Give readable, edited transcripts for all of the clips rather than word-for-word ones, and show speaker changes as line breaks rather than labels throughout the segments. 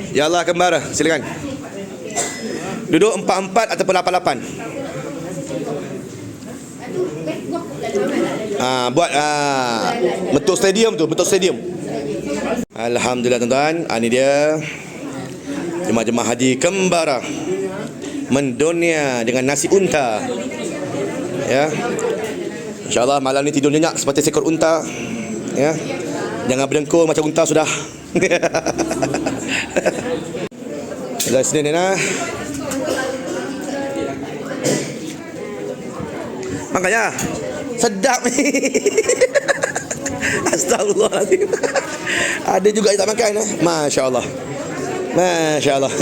Ya Allah kembara, silakan. Duduk 4-4 ataupun 8-8. Buat bentuk stadium tu, bentuk stadium. Alhamdulillah tuan-tuan, ini dia jemaah-jemaah haji kembara mendunia dengan nasi unta. Ya. InsyaAllah malam ni tidur nyenyak seperti seekor unta. Ya. Jangan berdengkur macam unta sudah. Dah Senin ni nah. Makanya sedap ni. Astagfirullahaladzim. Ada juga yang tak makan. Masya-Allah. Masya-Allah.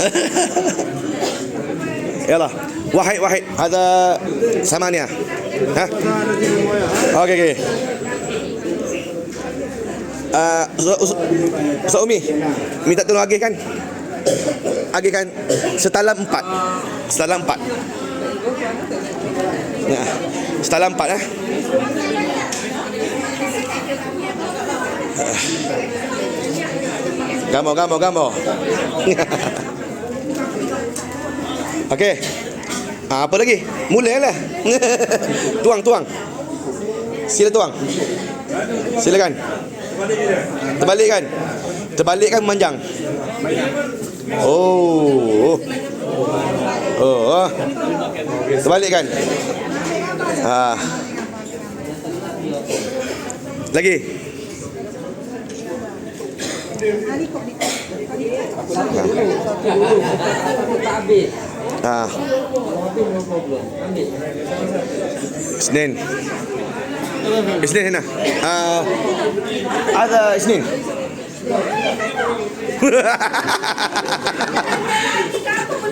Yalah. Wahid. Ada samania. Ha? Okey. Ustaz Umi minta tolong agihkan setalam 4. Ya, setalam 4 Gambar. Okey. Apa lagi? Mulalah. Tuang. Sila tuang. Silakan. Terbalikkan memanjang. Oh. Terbalikkan. Lagi. Isnin hina. Ada Isnin.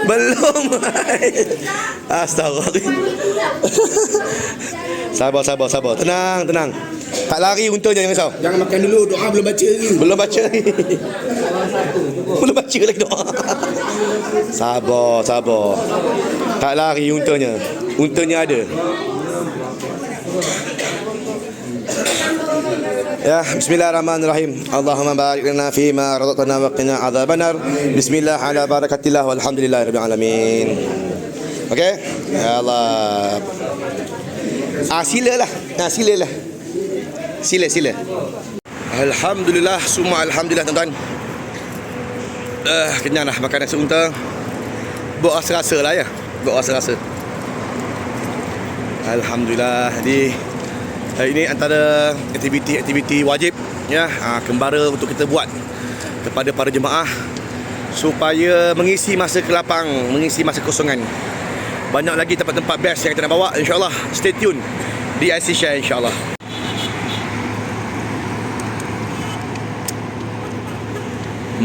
Belum. Astagfirullah. Sabar. Tenang. Tak lari untanya, jangan risau.
Jangan makan dulu, doa belum baca lagi.
Belum baca lagi doa. Sabar. Tak lari untanya. Untanya ada. Ya, bismillahirrahmanirrahim. Allahumma barik lana fima razaqtana wa qina adzabannar. Bismillah ala barakatillah walhamdulillahirabbil alamin. Okey? Ya Allah. Silalah. Sila. Alhamdulillah, semua alhamdulillah tuan-tuan. Kenyang dah makan nasi unta. Buat rasa-rasa lah ya. Alhamdulillah. Jadi ini antara aktiviti wajib ya, kembara untuk kita buat kepada para jemaah supaya mengisi masa kelapang, mengisi masa kosongan. Banyak lagi tempat-tempat best yang kita nak bawa, insya-Allah. Stay tune di IC Share, insya-Allah.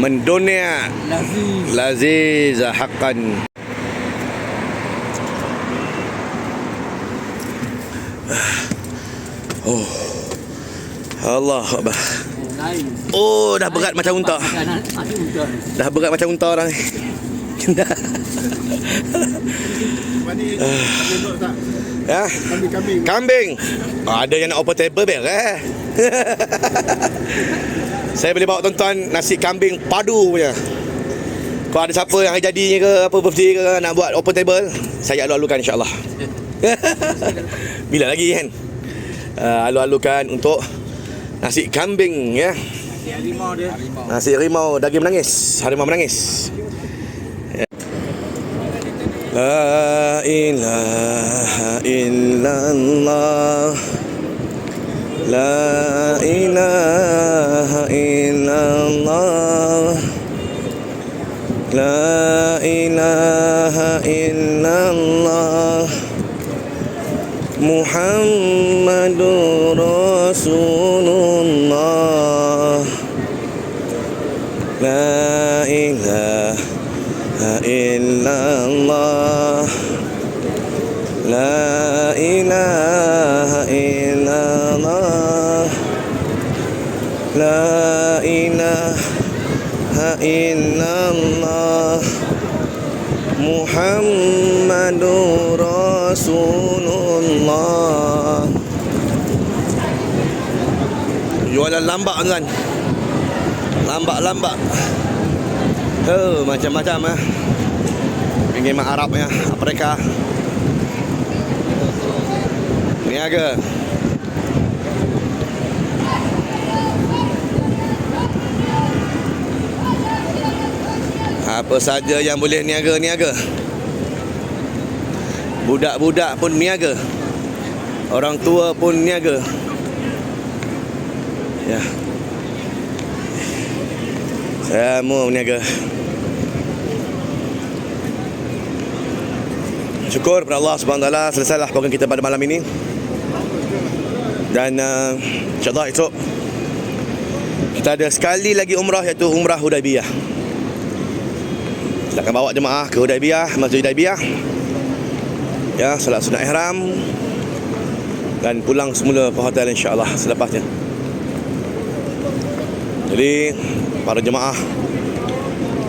Mendunia laziz haqqan. Oh, Allah Akbar. Oh, dah berat macam unta. Dah berat macam unta orang ni. Ya, kambing. Ada yang nak open table beres. Saya boleh bawa tuan-tuan nasi kambing padu punya. Kalau ada siapa yang hari jadinya ke apa birthday ke nak buat open table, saya alu-alukan insya-Allah. Bila lagi kan? Alu-alukan untuk nasi kambing ya. Nasi harimau daging menangis, harimau menangis. La ilaha illallah. La ilaha illallah. La ilaha illallah. Muhammadur Rasulullah. La ilaha illallah. La ilaha illallah. La ilaha illallah. Muhammadur Rasulullah. Jualan lambak kan? Lambak. Oh, macam-macam Penggemak Arab Afrika. Niaga. Apa saja yang boleh niaga. Budak-budak pun niaga. Orang tua pun niaga. Ya. Semua niaga. Syukur kepada Allah Subhanahu Wa Taala, selesailah program kita pada malam ini. Dan insya-Allah esok kita ada sekali lagi umrah, iaitu Umrah Hudaibiyah. Kita akan bawa jemaah ke Hudaibiyah, Masjid Hudaibiyah. Ya, salat sunat ihram dan pulang semula ke hotel insya-Allah selepasnya. Jadi para jemaah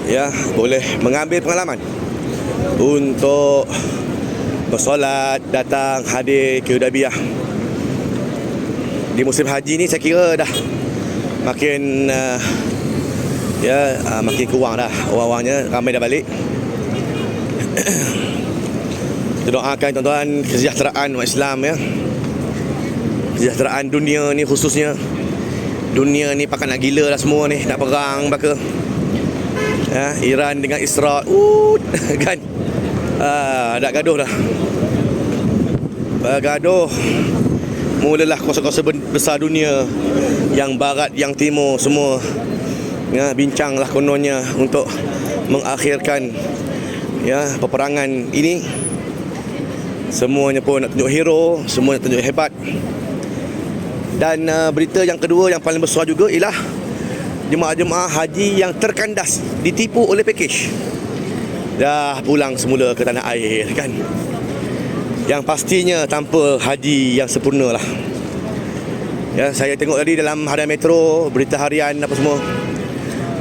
ya boleh mengambil pengalaman untuk bersolat, datang hadir ke Hudaibiyah. Di musim haji ni saya kira dah makin makin kurang dah orang-orangnya, ramai dah balik. Kita doakan tuan-tuan kesejahteraan umat Islam ya. Kesejahteraan dunia ni khususnya. Dunia ni pakai nak gila dah semua ni, nak perang baka. Ya, Iran dengan Israel kan. Dah gaduh dah. Bergaduh. Mulalah kuasa-kuasa besar dunia, yang barat, yang timur, semua ya, bincanglah kononnya untuk mengakhirkan ya peperangan ini. Semuanya pun nak tunjuk hero, semua nak tunjuk hebat. Dan berita yang kedua yang paling besar juga ialah jemaah-jemaah haji yang terkandas, ditipu oleh pakej, dah pulang semula ke tanah air kan. Yang pastinya tanpa haji yang sempurna lah. Ya, saya tengok tadi dalam Harian Metro, berita harian apa semua,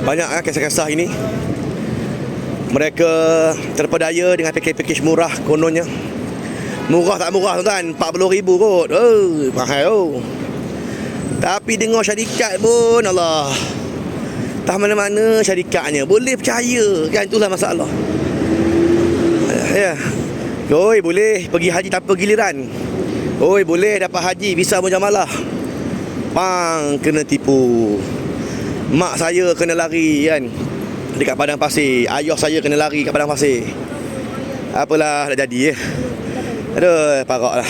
banyak kisah-kisah ini. Mereka terpedaya dengan pakej-pakej murah kononnya. Murah tak murah tuan-tuan, 40,000 kot. Oh, mahal oh. Tapi dengar syarikat pun Allah, tak mana-mana syarikatnya, boleh percaya kan, itulah masalah. Ya. Oi, boleh pergi haji tanpa giliran. Oi, boleh dapat haji visa mujamalah. Bang, kena tipu. Mak saya kena lari kan dekat padang pasir. Ayah saya kena lari kat padang pasir. Apalah dah jadi ya. Aduh, paraklah.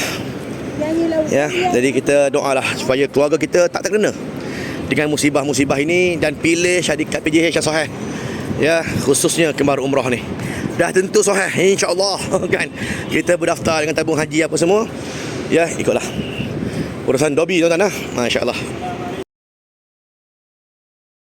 Ya, jadi kita doalah supaya keluarga kita tak terkena dengan musibah-musibah ini, dan pilih syarikat PJH yang sahih. Ya, khususnya kembar umrah ni. Dah tentu sahih insya-Allah kan. Kita berdaftar dengan tabung haji apa semua. Ya, ikutlah urusan dobi tuan-tuan. Masya-Allah.